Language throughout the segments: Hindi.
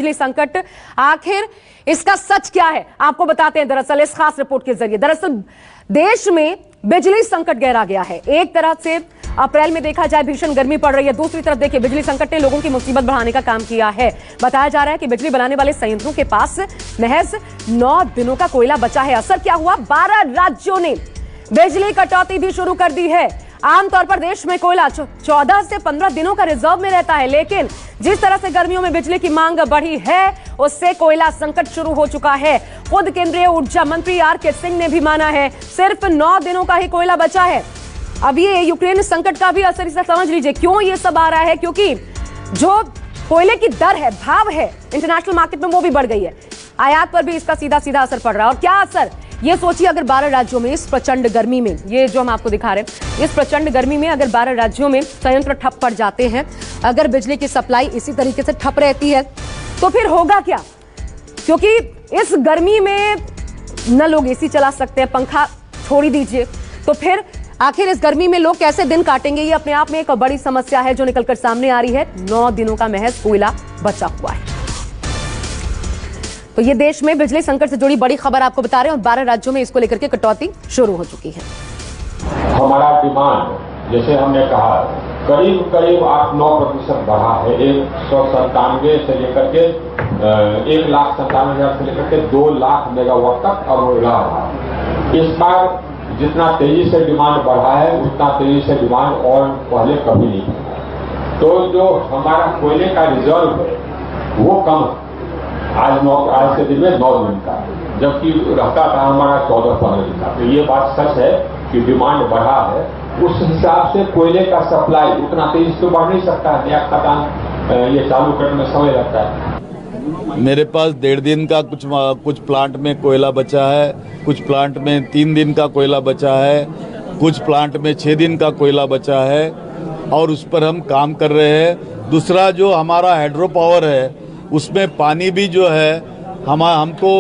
बिजली संकट, आखिर इसका सच क्या है आपको बताते हैं दरअसल इस खास रिपोर्ट के जरिए। दरअसल देश में बिजली संकट गहरा गया है। एक तरह से अप्रैल में देखा जाए भीषण गर्मी पड़ रही है, दूसरी तरफ देखिए बिजली संकट ने लोगों की मुसीबत बढ़ाने का काम किया है। बताया जा रहा है कि बिजली बनाने वाले संयंत्रों के पास महज 9 दिनों का कोयला बचा है। असर क्या हुआ, 12 राज्यों ने बिजली कटौती भी शुरू कर दी है। आमतौर पर देश में कोयला 14 से 15 दिनों का रिजर्व में रहता है, लेकिन जिस तरह से गर्मियों में बिजली की मांग बढ़ी है उससे कोयला संकट शुरू हो चुका है। खुद केंद्रीय ऊर्जा मंत्री आर.के. सिंह ने भी माना है सिर्फ 9 दिनों का ही कोयला बचा है। अब ये यूक्रेन संकट का भी असर इसे समझ लीजिए क्यों ये सब आ रहा है, क्योंकि जो कोयले की दर है, भाव है इंटरनेशनल मार्केट में, वो भी बढ़ गई है। आयात पर भी इसका सीधा सीधा असर पड़ रहा है। और क्या असर, ये सोचिए अगर 12 राज्यों में इस प्रचंड गर्मी में, ये जो हम आपको दिखा रहे हैं, इस प्रचंड गर्मी में अगर 12 राज्यों में संयंत्र ठप पड़ जाते हैं, अगर बिजली की सप्लाई इसी तरीके से ठप रहती है तो फिर होगा क्या। क्योंकि इस गर्मी में न लोग एसी चला सकते हैं, पंखा छोड़ ही दीजिए, तो फिर आखिर इस गर्मी में लोग कैसे दिन काटेंगे, ये अपने आप में एक बड़ी समस्या है जो निकलकर सामने आ रही है। 9 दिनों का महज कोयला बचा हुआ है। तो ये देश में बिजली संकट से जुड़ी बड़ी खबर आपको बता रहे हैं और 12 राज्यों में इसको लेकर के कटौती शुरू हो चुकी है। हमारा डिमांड जैसे हमने कहा करीब 8-9% बढ़ा है। 197 से लेकर के 1,97,000 से लेकर के 2 लाख मेगावाट तक अब बढ़ा है। इस बार जितना तेजी से डिमांड बढ़ा है उतना तेजी से डिमांड और पहले कभी नहीं है। तो जो हमारा कोयले का रिजर्व है वो कम है। आज के दिन में 9 दिन का, जबकि रहता था हमारा 14-15 दिन का। तो ये बात सच है कि डिमांड बढ़ा है, उस हिसाब से कोयले का सप्लाई उतना तेजी से बढ़ नहीं सकता है। नया खदान ये चालू करने में समय लगता है। मेरे पास 1.5 दिन का कुछ प्लांट में कोयला बचा है, कुछ प्लांट में 3 दिन का कोयला बचा है, कुछ प्लांट में 6 दिन का कोयला बचा है और उस पर हम काम कर रहे हैं। दूसरा जो हमारा हाइड्रो पावर है उसमें पानी भी जो है हमको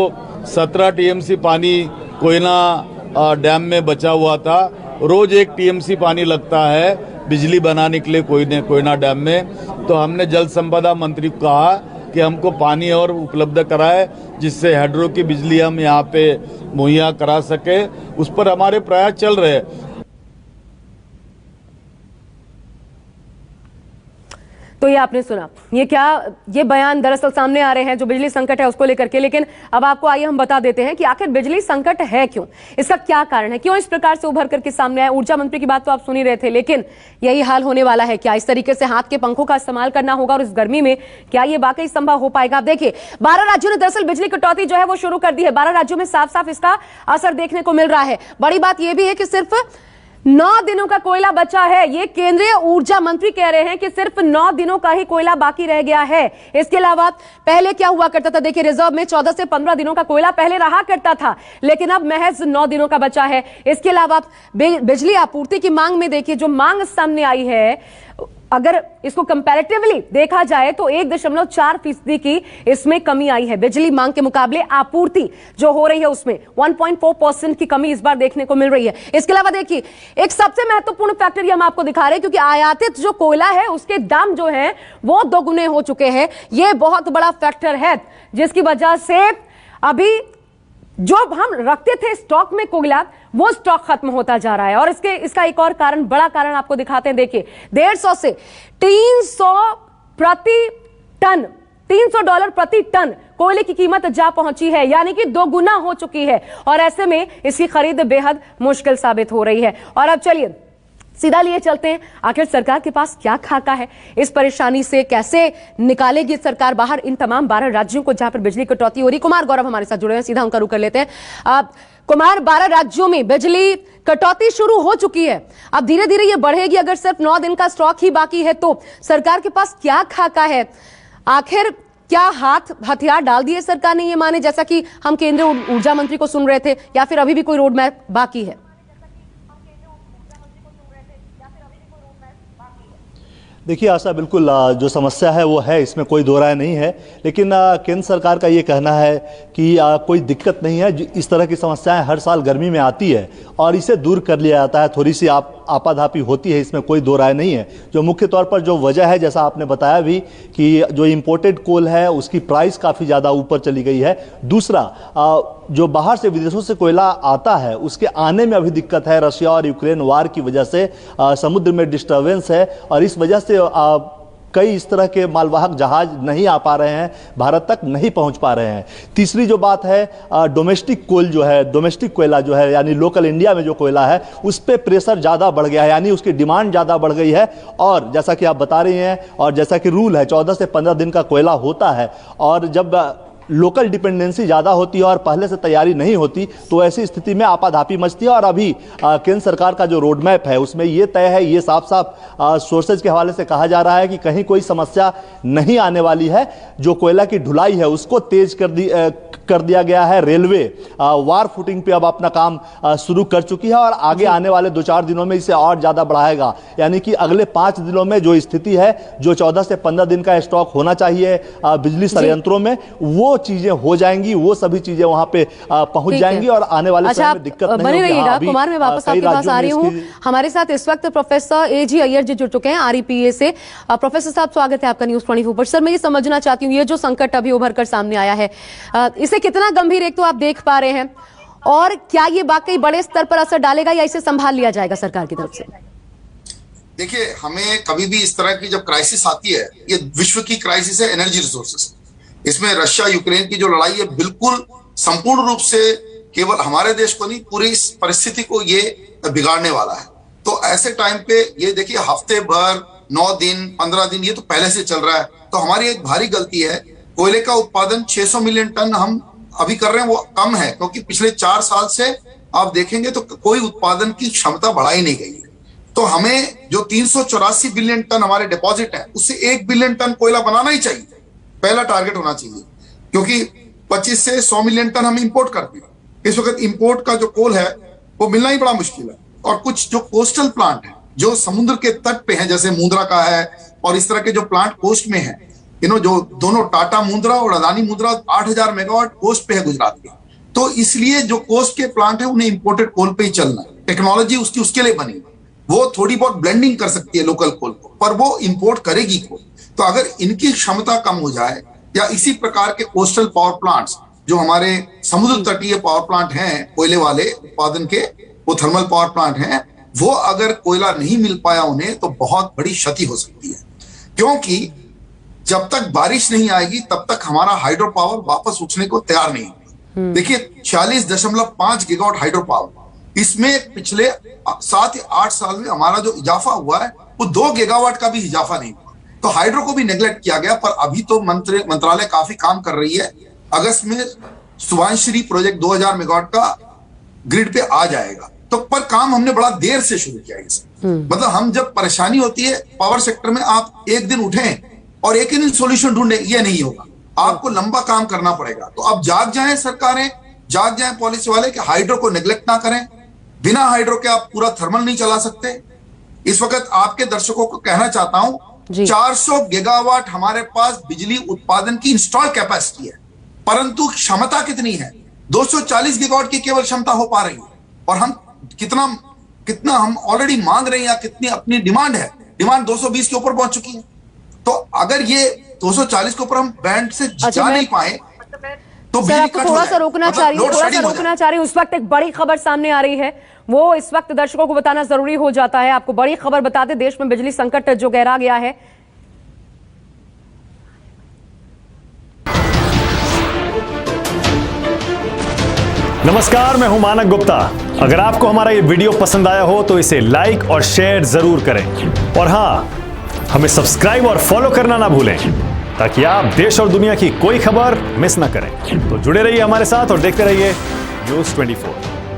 17 टीएमसी पानी कोयना डैम में बचा हुआ था। रोज 1 टीएमसी पानी लगता है बिजली बनाने के लिए कोयना डैम में। तो हमने जल संपदा मंत्री को कहा कि हमको पानी और उपलब्ध कराए जिससे हाइड्रो की बिजली हम यहाँ पे मुहैया करा सके। उस पर हमारे प्रयास चल रहे हैं। तो ये आपने सुना, ये बयान दरअसल सामने आ रहे हैं जो बिजली संकट है उसको लेकर के। लेकिन अब आपको आइए हम बता देते हैं कि आखिर बिजली संकट है क्यों, इसका क्या कारण है, क्यों इस प्रकार से उभर करके सामने आया। ऊर्जा मंत्री की बात तो आप सुन ही रहे थे, लेकिन यही हाल होने वाला है क्या? इस तरीके से हाथ के पंखों का इस्तेमाल करना होगा और इस गर्मी में क्या ये वाकई संभव हो पाएगा? आप देखिए 12 राज्यों ने दरअसल बिजली कटौती जो है वो शुरू कर दी है। 12 राज्यों में साफ साफ इसका असर देखने को मिल रहा है। बड़ी बात यह भी है कि सिर्फ 9 दिनों का कोयला बचा है। ये केंद्रीय ऊर्जा मंत्री कह रहे हैं कि सिर्फ 9 दिनों का ही कोयला बाकी रह गया है। इसके अलावा पहले क्या हुआ करता था, देखिए रिजर्व में 14 से 15 दिनों का कोयला पहले रहा करता था, लेकिन अब महज 9 दिनों का बचा है। इसके अलावा बिजली आपूर्ति की मांग में देखिए जो मांग सामने आई है, अगर इसको कंपैरेटिवली देखा जाए तो 1.4% की इसमें कमी आई है। बिजली मांग के मुकाबले आपूर्ति जो हो रही है उसमें 1.4% की कमी इस बार देखने को मिल रही है। इसके अलावा देखिए एक सबसे महत्वपूर्ण फैक्टर ये हम आपको दिखा रहे हैं, क्योंकि आयातित जो कोयला है उसके दाम जो है वो दोगुने हो चुके हैं। ये बहुत बड़ा फैक्टर है जिसकी वजह से अभी जो हम रखते थे स्टॉक में कोयला वो स्टॉक खत्म होता जा रहा है। और इसका एक और कारण, बड़ा कारण आपको दिखाते हैं। देखिए 150 से 300 प्रति टन, $300 प्रति टन कोयले की कीमत जा पहुंची है, यानी कि 2 गुना हो चुकी है। और ऐसे में इसकी खरीद बेहद मुश्किल साबित हो रही है। और अब चलिए सीधा लिए चलते हैं, आखिर सरकार के पास क्या खाका है, इस परेशानी से कैसे निकालेगी सरकार बाहर इन तमाम 12 राज्यों को जहां पर बिजली कटौती हो रही। कुमार गौरव हमारे साथ जुड़े हैं, सीधा उनका रुख कर लेते हैं। कुमार, 12 राज्यों में बिजली कटौती शुरू हो चुकी है, अब धीरे धीरे ये बढ़ेगी। अगर सिर्फ 9 दिन का स्टॉक ही बाकी है तो सरकार के पास क्या खाका है? आखिर क्या हथियार डाल दिए सरकार ने ये माने, जैसा कि हम केंद्रीय ऊर्जा मंत्री को सुन रहे थे, या फिर अभी भी कोई रोड मैप बाकी है? देखिए आशा, बिल्कुल जो समस्या है वो है, इसमें कोई दो राय नहीं है। लेकिन केंद्र सरकार का ये कहना है कि कोई दिक्कत नहीं है, इस तरह की समस्याएं हर साल गर्मी में आती है और इसे दूर कर लिया जाता है। थोड़ी सी आप आपाधापी होती है, इसमें कोई दो राय नहीं है। जो मुख्य तौर पर जो वजह है, जैसा आपने बताया भी कि जो इंपोर्टेड कोल है उसकी प्राइस काफ़ी ज़्यादा ऊपर चली गई है। दूसरा, जो बाहर से विदेशों से कोयला आता है उसके आने में अभी दिक्कत है। रशिया और यूक्रेन वार की वजह से समुद्र में डिस्टर्बेंस है और इस वजह से कई इस तरह के मालवाहक जहाज नहीं आ पा रहे हैं, भारत तक नहीं पहुंच पा रहे हैं। तीसरी जो बात है, डोमेस्टिक कोल जो है, डोमेस्टिक कोयला जो है, यानी लोकल इंडिया में जो कोयला है उस पर प्रेशर ज़्यादा बढ़ गया है, यानी उसकी डिमांड ज़्यादा बढ़ गई है। और जैसा कि आप बता रही हैं और जैसा कि रूल है 14 से 15 दिन का कोयला होता है, और जब लोकल डिपेंडेंसी ज़्यादा होती है और पहले से तैयारी नहीं होती तो ऐसी स्थिति में आपाधापी मचती है। और अभी केंद्र सरकार का जो रोड मैप है उसमें ये तय है, ये साफ साफ सोर्सेज के हवाले से कहा जा रहा है कि कहीं कोई समस्या नहीं आने वाली है। जो कोयला की ढुलाई है उसको तेज कर दिया गया है। रेलवे वार फुटिंग पे अब अपना काम शुरू कर चुकी है और आगे आने वाले 2-4 दिनों में इसे और ज़्यादा बढ़ाएगा, यानी कि अगले 5 दिनों में जो स्थिति है, जो 14 से 15 दिन का स्टॉक होना चाहिए बिजली संयंत्रों में, वो चीजें हो जाएंगी, वो सभी चीजें वहां पे पहुंच जाएंगी और आने वाले समय में दिक्कत नहीं बने रहिएगा। होगी। कुमार, मैं वापस आपके पास आ रही हूँ। हमारे साथ इस वक्त प्रोफेसर एजी अय्यर जी जुड़ चुके हैं REPA से। प्रोफेसर साहब, स्वागत है आपका न्यूज़ 24 पर। सर, मैं ये समझना चाहती हूँ, ये जो संकट अभी उभर कर सामने आया है, इसे कितना गंभीर एक तो आप देख पा रहे हैं, और क्या ये वाकई बड़े स्तर पर असर डालेगा या इसे संभाल लिया जाएगा सरकार की तरफ से? देखिए, हमें कभी भी इस तरह की जब क्राइसिस आती है, ये विश्व की क्राइसिस है एनर्जी रिसोर्सेस। इसमें रशिया यूक्रेन की जो लड़ाई है बिल्कुल संपूर्ण रूप से केवल हमारे देश को नहीं, पूरी इस परिस्थिति को ये बिगाड़ने वाला है। तो ऐसे टाइम पे ये देखिए, हफ्ते भर, 9 दिन, 15 दिन ये तो पहले से चल रहा है। तो हमारी एक भारी गलती है। कोयले का उत्पादन 600 मिलियन टन हम अभी कर रहे हैं, वो कम है, क्योंकि पिछले 4 साल से आप देखेंगे तो कोई उत्पादन की क्षमता बढ़ाई नहीं गई है। तो हमें जो 384 बिलियन टन हमारे डिपॉजिट है, उससे 1 बिलियन टन कोयला बनाना ही चाहिए, पहला टारगेट होना चाहिए। क्योंकि 25 से 100 मिलियन टन हम इंपोर्ट करते हैं। इस वक्त इंपोर्ट का जो कोल है वो मिलना ही बड़ा मुश्किल है। और कुछ जो कोस्टल प्लांट है, जो समुद्र के तट पे हैं, जैसे मुंद्रा का है और इस तरह के जो प्लांट कोस्ट में है, जो दोनों टाटा मुंद्रा और अदानी मुंद्रा 8000 मेगावाट कोस्ट पे है गुजरात के। तो इसलिए जो कोस्ट के प्लांट है उन्हें इंपोर्टेड कोल पे ही चलना है। टेक्नोलॉजी उसके लिए बनी, वो थोड़ी बहुत ब्लेंडिंग कर सकती है लोकल कोल को, पर वो इंपोर्ट करेगी कोल। तो अगर इनकी क्षमता कम हो जाए, या इसी प्रकार के कोस्टल पावर प्लांट्स जो हमारे समुद्र तटीय पावर प्लांट हैं कोयले वाले उत्पादन के, वो थर्मल पावर प्लांट हैं, वो अगर कोयला नहीं मिल पाया उन्हें तो बहुत बड़ी क्षति हो सकती है। क्योंकि जब तक बारिश नहीं आएगी तब तक हमारा हाइड्रो पावर वापस उठने को तैयार नहीं होगा। देखिए, 46.5 गीगावाट हाइड्रो पावर, इसमें पिछले 7 या 8 साल में हमारा जो इजाफा हुआ है वो 2 गीगावाट का भी इजाफा नहीं हुआ। तो हाइड्रो को भी नेग्लेक्ट किया गया। पर अभी तो मंत्रालय काफी काम कर रही है। अगस्त में सुभानश्री प्रोजेक्ट 2000 मेगावाट का ग्रिड पे आ जाएगा। तो पर काम हमने बड़ा देर से शुरू किया इसे। मतलब हम जब परेशानी होती है पावर सेक्टर में, आप एक दिन उठें और एक ही दिन सोल्यूशन ढूंढे, ये नहीं होगा। आपको लंबा काम करना पड़ेगा। तो अब जाग जाएं सरकारें, जाग जाएं पॉलिसी वाले कि हाइड्रो को नेग्लेक्ट ना करें। बिना हाइड्रो के आप पूरा थर्मल नहीं चला सकते। इस वक्त आपके दर्शकों को कहना चाहता हूं, 400 गीगावाट हमारे पास बिजली उत्पादन की इंस्टॉल कैपेसिटी है, परंतु क्षमता कितनी है? 240 गीगावाट की केवल क्षमता हो पा रही है। और हम कितना हम ऑलरेडी मांग रहे हैं, या कितनी अपनी डिमांड है? डिमांड 220 के ऊपर पहुंच चुकी है। तो अगर ये 240 के ऊपर हम बैंड से जा नहीं पाए तो सर, आपको थोड़ा सा रोकना चाह रही हूँ। उस वक्त एक बड़ी खबर सामने आ रही है, वो इस वक्त दर्शकों को बताना जरूरी हो जाता है। आपको बड़ी खबर बताते, देश में बिजली संकट जो गहरा गया है। नमस्कार, मैं हूं मानक गुप्ता। अगर आपको हमारा ये वीडियो पसंद आया हो तो इसे लाइक और शेयर जरूर करें, और हां, हमें सब्सक्राइब और फॉलो करना ना भूलें, ताकि आप देश और दुनिया की कोई खबर मिस ना करें। तो जुड़े रहिए हमारे साथ और देखते रहिए न्यूज़ 24।